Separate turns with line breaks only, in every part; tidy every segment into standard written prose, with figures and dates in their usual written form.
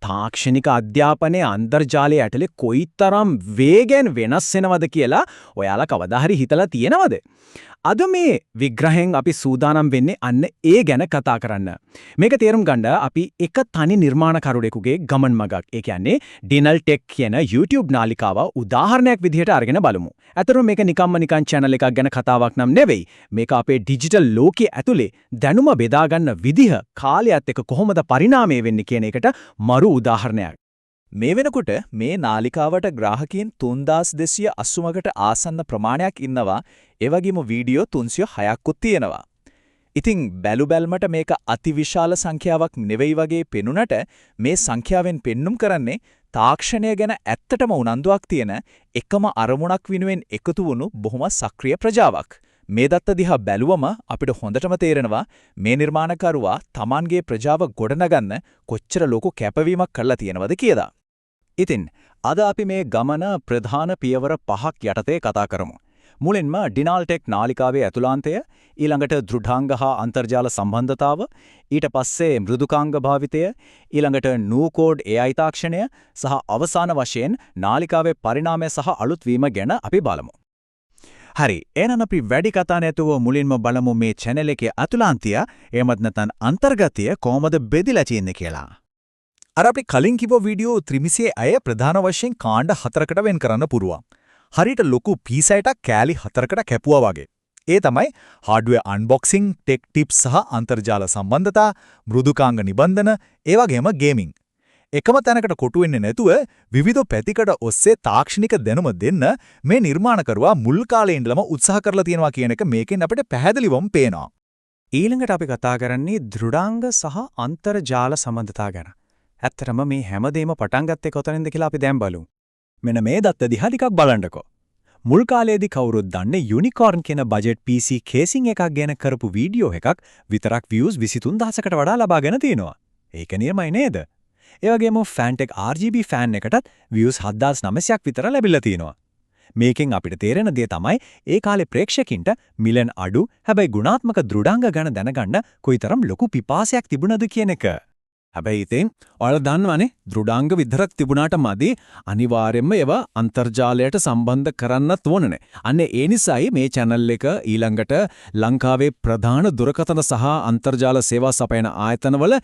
තාක්ෂණික අධ්‍යාපනයේ අන්තර්ජාලය ඇතුලේ කොයිතරම් වේගෙන් වෙනස් වෙනවද කියලා ඔයාලා කවදා හරි හිතලා තියෙනවද? අද මේ විග්‍රහයෙන් අපි සූදානම් වෙන්නේ අන්න ඒ ගැන කතා කරන්න. මේක තේරුම් ගන්න අපි එක තනි නිර්මාණකරුවෙකුගේ ගමන් මගක්. ඒ කියන්නේ ඩිනල් ටෙක් කියන YouTube නාලිකාව උදාහරණයක් විදිහට අරගෙන බලමු. අතන මේක නිකන් channel එකක් ගැන කතාවක් නම් නෙවෙයි. මේක අපේ ඩිජිටල් ලෝකයේ ඇතුලේ දැනුම බෙදා ගන්න විදිහ කාලයත් එක්ක කොහොමද පරිණාමය වෙන්නේ කියන එකට මරු උදාහරණයක්.
මේ වෙනකොට මේ නාලිකාවට ග්‍රාහකයන් 3280කට ආසන්න ප්‍රමාණයක් ඉන්නවා. ඒ වගේම වීඩියෝ 306ක්කුත් තියෙනවා. ඉතින් බැලුබැල්මට මේක අතිවිශාල සංඛ්‍යාවක් නෙවෙයි වගේ පෙනුනට මේ සංඛ්‍යාවෙන් පෙන්눔 කරන්නේ තාක්ෂණය ගැන ඇත්තටම උනන්දුවක් තියෙන එකම අරමුණක් වෙනුවෙන් එකතු වුණු බොහොම සක්‍රීය ප්‍රජාවක්. මේ දත්ත දිහා බැලුවම අපිට හොඳටම තේරෙනවා මේ නිර්මාණකරුවා Tamanගේ ප්‍රජාව ගොඩනගන්න කොච්චර ලොකු කැපවීමක් කරලා තියෙනවද කියලා. ඉතින් අද අපි මේ ගමන ප්‍රධාන පියවර 5ක් යටතේ කතා කරමු. මුලින්ම ඩිනල් ටෙක් නාලිකාවේ ඇතුළාන්තය, ඊළඟට දෘಢාංග හා අන්තර්ජාල සම්බන්ධතාව, ඊට පස්සේ මෘදුකාංග භාවිතය, ඊළඟට නූකෝඩ් AI තාක්ෂණය සහ අවසාන වශයෙන් නාලිකාවේ පරිණාමය සහ අලුත් වීම ගැන අපි බලමු. හරි, එහෙනම් අපි වැඩි කතා නැතුව මුලින්ම බලමු මේ channel එකේ අතුලාන්තය, එහෙමත් නැත්නම් අන්තර්ගතය කොහොමද බෙදිලා තියෙන්නේ කියලා. අර අපි කලින් කිව්ව වීඩියෝ ත්‍රිමිතියේ අය ප්‍රධාන වශයෙන් කාණ්ඩ 4කට වෙන් කරන්න පුරුවන්. හරියට ලොකු පීසයටක් කෑලි 4කට කැපුවා වගේ. ඒ තමයි hardware unboxing, tech tips සහ අන්තර්ජාල සම්බන්ධතා, මෘදුකාංග නිබන්ධන, ඒ වගේම gaming. එකම තැනකට කොටු වෙන්නේ නැතුව විවිධ පැතිකඩ ඔස්සේ තාක්ෂණික දැනුම දෙන්න මේ නිර්මාණකරුවා මුල් කාලේ ඉඳලම උත්සාහ කරලා තියෙනවා කියන එක මේකෙන් අපිට පැහැදිලිවම පේනවා.
ඊළඟට අපි කතා කරන්නේ දෘಢාංග සහ අන්තර්ජාල සම්බන්ධතා ගැන. ඇත්තටම මේ හැමදේම පටන් ගත්තේ කොතනින්ද කියලා අපි දැන් බලමු. මෙන්න මේ දත්ත දිහා ටිකක් බලන්නකෝ. මුල් කාලේදී කවුරුත් දන්නේ යුනිකෝර්න් කියන බජට් PC කේසින් එකක් ගැන කරපු වීඩියෝ එකක් විතරක් views 23000කට වඩා ලබාගෙන තියෙනවා. ඒක නියමයි නේද? ඒ වගේම Fantech RGB fan එකටත් views 7900ක් විතර ලැබිලා තියෙනවා. මේකෙන් අපිට තේරෙන දේ තමයි ඒ කාලේ ප්‍රේක්ෂකින්ට මිලියන් අඩු හැබැයි ගුණාත්මක දෘಢාංග ගැන දැනගන්න කොයිතරම් ලොකු පිපාසයක් තිබුණද කියන එක. හැබැයි ඉතින් ඔයාලා දන්නවනේ දෘඩාංග විතරක් තිබුණාට මදි අනිවාර්යයෙන්ම ඒවා අන්තර්ජාලයට සම්බන්ධ කරන්නත් ඕනනේ. අන්න ඒ නිසායි මේ channel එක ඊළඟට ලංකාවේ ප්‍රධාන දුරකථන සහ අන්තර්ජාල සේවා සපයන ආයතනවල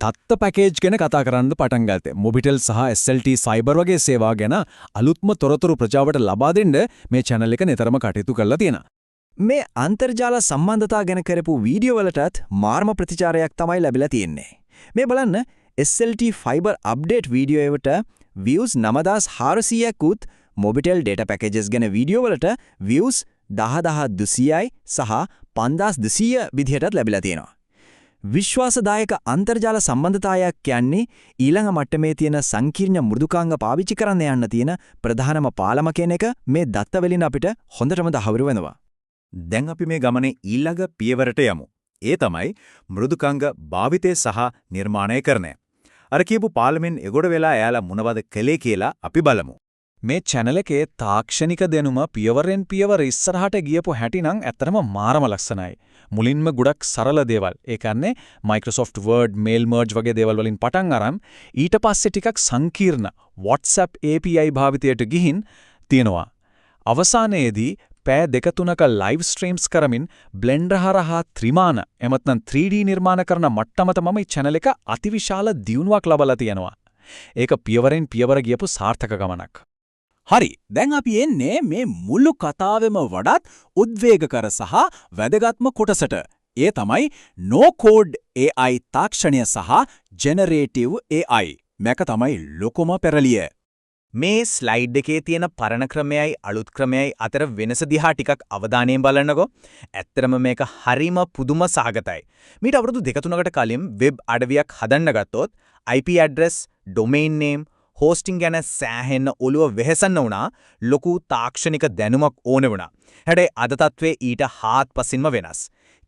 දත්ත පැකේජ් ගැන කතා කරන්න පටන් ගත්තේ. මොබිටෙල් සහ SLT සයිබර් වගේ සේවා ගැන අලුත්ම තොරතුරු ප්‍රජාවට ලබා දෙන්න මේ channel එක නිතරම කටයුතු කරලා තියෙනවා.
මේ අන්තර්ජාල සම්බන්ධතා ගැන කරපු වීඩියෝ වලටත් මාර්ම ප්‍රතිචාරයක් තමයි ලැබිලා තියෙන්නේ. මේ බලන්න SLT fiber update වීඩියෝ එකට views 9400කුත් Mobitel data packages ගැන වීඩියෝ වලට views 10200යි සහ 5200 විදිහටත් ලැබිලා තියෙනවා. විශ්වාසදායක අන්තර්ජාල සම්බන්ධතාවයක් කියන්නේ ඊළඟ මට්ටමේ තියෙන සංකීර්ණ මෘදුකාංග පාවිච්චි කරන්න යන්න තියෙන ප්‍රධානම පාලම කියන එක මේ දත්ත වලින් අපිට හොඳටම දහවුරු වෙනවා.
දැන් අපි මේ ගමනේ ඊළඟ පියවරට යමු. ඒ තමයි මෘදුකාංග භාවිතය සහ නිර්මාණයකරණය. අර කියපු පාලමෙන් එගොඩ වෙලා එයාලා මොනවද කළේ කියලා අපි බලමු. මේ channel එකේ තාක්ෂණික දැනුම පියවරෙන් පියවර ඉස්සරහට ගියපු හැටි නම් ඇත්තටම මාරම ලස්සනයි. මුලින්ම ගොඩක් සරල දේවල්. ඒ කියන්නේ Microsoft Word, mail merge වගේ දේවල් වලින් පටන් අරන් ඊට පස්සේ ටිකක් සංකීර්ණ WhatsApp API භාවිතයට ගිහින් තියෙනවා. අවසානයේදී පෑ 2-3ක ලයිව් ස්ට්‍රීම්ස් කරමින් බ්ලෙන්ඩර් හරහා ත්‍රිමාන එමත්නම් 3D නිර්මාණ කරන මට්ටමට මම මේ channel එක අතිවිශාල දියුණුවක් ලබලා තියෙනවා. ඒක පියවරෙන් පියවර ගියපු සාර්ථක ගමනක්. හරි, දැන් අපි එන්නේ මේ මුළු කතාවෙම වඩාත් උද්වේගකර සහ වැදගත්ම කොටසට. ඒ තමයි no code AI තාක්ෂණය සහ generative AI. මේක තමයි ලොකුම පෙරලිය. මේ ස්ලයිඩ් එකේ තියෙන පරණ ක්‍රමයයි අලුත් ක්‍රමයයි අතර වෙනස දිහා ටිකක් අවධානයෙන් බලන්නකෝ. ඇත්තටම මේක හරිම පුදුම සහගතයි. මීට අවුරුදු 2-3කට කලින් වෙබ් අඩවියක් හදන්න ගත්තොත් IP address, domain name, hosting ගැන සෑහෙන ඔළුව වෙහෙසන්න වුණා. ලොකු තාක්ෂණික දැනුමක් ඕන වුණා. හැබැයි අද තත්ත්වයේ ඊට හාත්පසින්ම වෙනස්.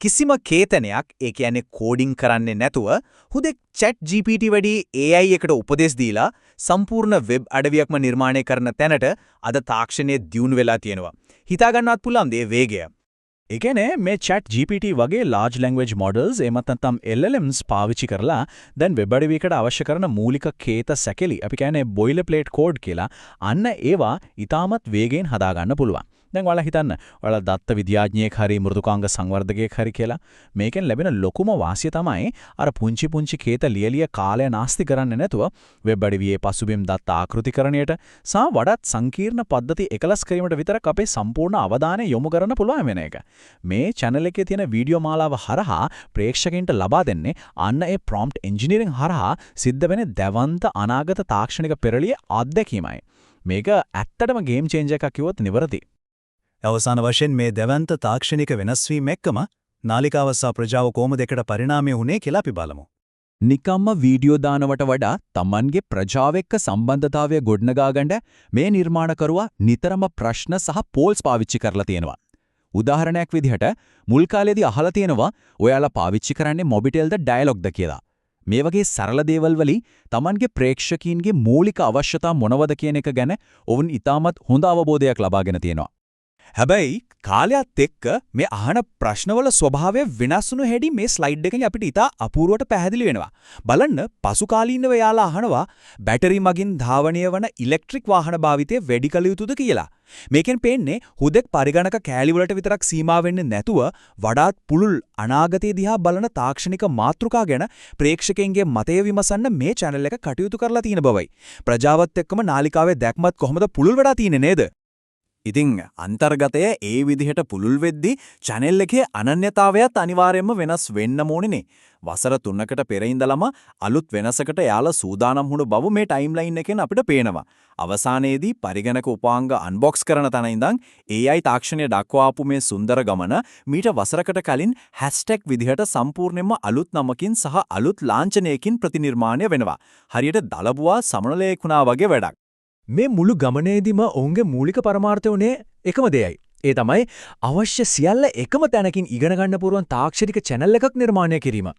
කිසිම කේතනයක්, ඒ කියන්නේ කෝඩින් කරන්නේ නැතුව හුදෙක් chat GPT වැඩි AI එකට උපදෙස් දීලා සම්පූර්ණ වෙබ් අඩවියක්ම නිර්මාණය කරන තැනට අද තාක්ෂණයේ දියුණු වෙලා තියෙනවා. හිතා ගන්නවත් පුළුවන් දේ වේගය.
ඒ කියන්නේ මේ chat GPT වගේ large language models එමත් නැත්නම් LLMs පාවිච්චි කරලා දැන් වෙබ් අඩවියකට අවශ්‍ය කරන මූලික කේත සැකලි අපි කියන්නේ boilerplate code කියලා අන්න ඒවා ඊටමත් වේගයෙන් හදා ගන්න පුළුවන්. දැන් ඔයාලා හිතන්න ඔයාලා දත්ත විද්‍යාඥයෙක් හරි මෘදුකාංග සංවර්ධකයෙක් හරි කියලා මේකෙන් ලැබෙන ලොකුම වාසිය තමයි අර පුංචි පුංචි කේත ලියලිය කාලය නාස්ති කරන්නේ නැතුව වෙබ් අඩවියේ පසුබිම් දත්ත ආකෘතිකරණයට සහ වඩාත් සංකීර්ණ පද්ධති එකලස් කිරීමට විතරක් අපේ සම්පූර්ණ අවධානය යොමු කරන්න පුළුවන් වෙන එක. මේ channel එකේ තියෙන වීඩියෝ මාලාව හරහා ප්‍රේක්ෂකයන්ට ලබා දෙන්නේ අන්න ඒ prompt engineering හරහා සිද්ධ වෙන දවන්ත අනාගත තාක්ෂණික පෙරළියේ අත්දැකීමයි. මේක ඇත්තටම game changer එකක් කිව්වොත් නිවැරදි.
අවසාන වශයෙන් මේ දෙවන්ත තාක්ෂණික වෙනස් වීම එක්කම නාලිකාව සහ ප්‍රජාව කොහොමද එකට පරිණාමය වුණේ කියලා අපි බලමු.
නිකම්ම වීඩියෝ දානවට වඩා Tamanගේ ප්‍රජාව එක්ක සම්බන්ධතාවය ගොඩනගා ගන්න මේ නිර්මාණකරුවා නිතරම ප්‍රශ්න සහ පෝල්ස් පාවිච්චි කරලා තියෙනවා. උදාහරණයක් විදිහට මුල් කාලේදී අහලා තියෙනවා ඔයාලා පාවිච්චි කරන්නේ මොබිටෙල්ද ඩයලොග්ද කියලා. මේ වගේ සරල දේවල් වලින් Tamanගේ ප්‍රේක්ෂකීන්ගේ මූලික අවශ්‍යතා මොනවද කියන එක ගැන ඔවුන් ඉතාමත් හොඳ අවබෝධයක් ලබාගෙන තියෙනවා. හැබැයි කාලයත් එක්ක මේ අහන ප්‍රශ්නවල ස්වභාවය වෙනස් වුණු හැටි මේ ස්ලයිඩ් එකෙන් අපිට ඉතා අපූර්වට පැහැදිලි වෙනවා. බලන්න පසු කාලීනව යාලා අහනවා බැටරි මගින් ධාවනය වන ඉලෙක්ට්‍රික් වාහන භාවිතය වැඩි කළ යුතුද කියලා. මේකෙන් පේන්නේ හුදෙක් පරිගණක කෑලි වලට විතරක් සීමා වෙන්නේ නැතුව වඩාත් පුළුල් අනාගතයේ දිහා බලන තාක්ෂණික මාතෘකා ගැන ප්‍රේක්ෂකයන්ගේ මතය විමසන්න මේ channel එක කටයුතු කරලා තියෙන බවයි. ප්‍රජාවත් එක්කම නාලිකාවේ දැක්මත් කොහොමද පුළුල් වෙලා තියෙන්නේ නේද?
ඉතින් අන්තර්ගතය ඒ විදිහට පුළුල් වෙද්දී channel එකේ අනන්‍යතාවයත් අනිවාර්යයෙන්ම වෙනස් වෙන්න ඕනේනේ. වසර 3කට පෙර ඉඳලම අලුත් වෙනසකට යාලා සූදානම් වුණු බව මේ ටයිම්ලයින් එකෙන් අපිට පේනවා. අවසානයේදී පරිගණක උපාංග අන්බොක්ස් කරන තැන ඉඳන් AI තාක්ෂණය දක්වා ආපු මේ සුන්දර ගමන මීට වසරකට කලින් hashtag විදිහට සම්පූර්ණයෙන්ම අලුත් නමකින් සහ අලුත් ලාංඡනයකින් ප්‍රතිනිර්මාණය වෙනවා. හරියට දලබුවා සමනලයක් වුණා වගේ වැඩක්.
මේ මුළු ගමනේදීම ඔවුන්ගේ මූලික පරමාර්ථය උනේ එකම දෙයයි. ඒ තමයි අවශ්‍ය සියල්ල එකම තැනකින් ඉගෙන ගන්න පුරුවන් තාක්ෂණික channel එකක් නිර්මාණය කිරීම.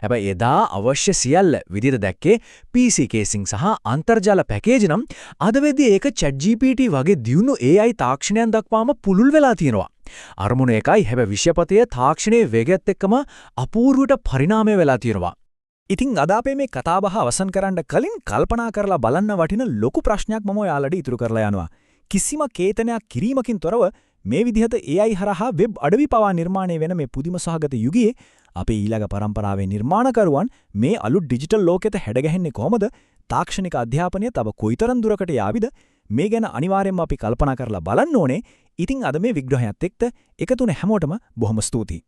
හැබැයි එදා අවශ්‍ය සියල්ල විදිහට දැක්කේ PC casing සහ අන්තර්ජාල පැකේජ් නම් අද වෙද්දී ඒක ChatGPT වගේ දියුණු AI තාක්ෂණයන් දක්වාම පුළුල් වෙලා තියෙනවා. අරමුණ එකයි හැබැයි විෂයපතේ තාක්ෂණයේ වේගයත් එක්කම අපූර්වට පරිණාමය වෙලා තියෙනවා. ඉතින් අද අපේ මේ කතාබහ අවසන් කරන්න කලින් කල්පනා කරලා බලන්න වටින ලොකු ප්‍රශ්නයක් මම ඔයාලට ඉතුරු කරලා යනවා. කිසිම කේතනයක් කිරීමකින් තොරව මේ විදිහට AI හරහා වෙබ් අඩවි පවා නිර්මාණය වෙන මේ පුදුම සහගත යුගයේ අපේ ඊළඟ පරම්පරාවේ නිර්මාණකරුවන් මේ අලුත් ඩිජිටල් ලෝකෙට හැඩගැහෙන්නේ කොහොමද? තාක්ෂණික අධ්‍යාපනය තව කොයිතරම් දුරකට යාවිද? මේ ගැන අනිවාර්යයෙන්ම අපි කල්පනා කරලා බලන්න ඕනේ. ඉතින් අද මේ විග්‍රහයත් එක්ක එකතුන හැමෝටම බොහොම ස්තුතියි.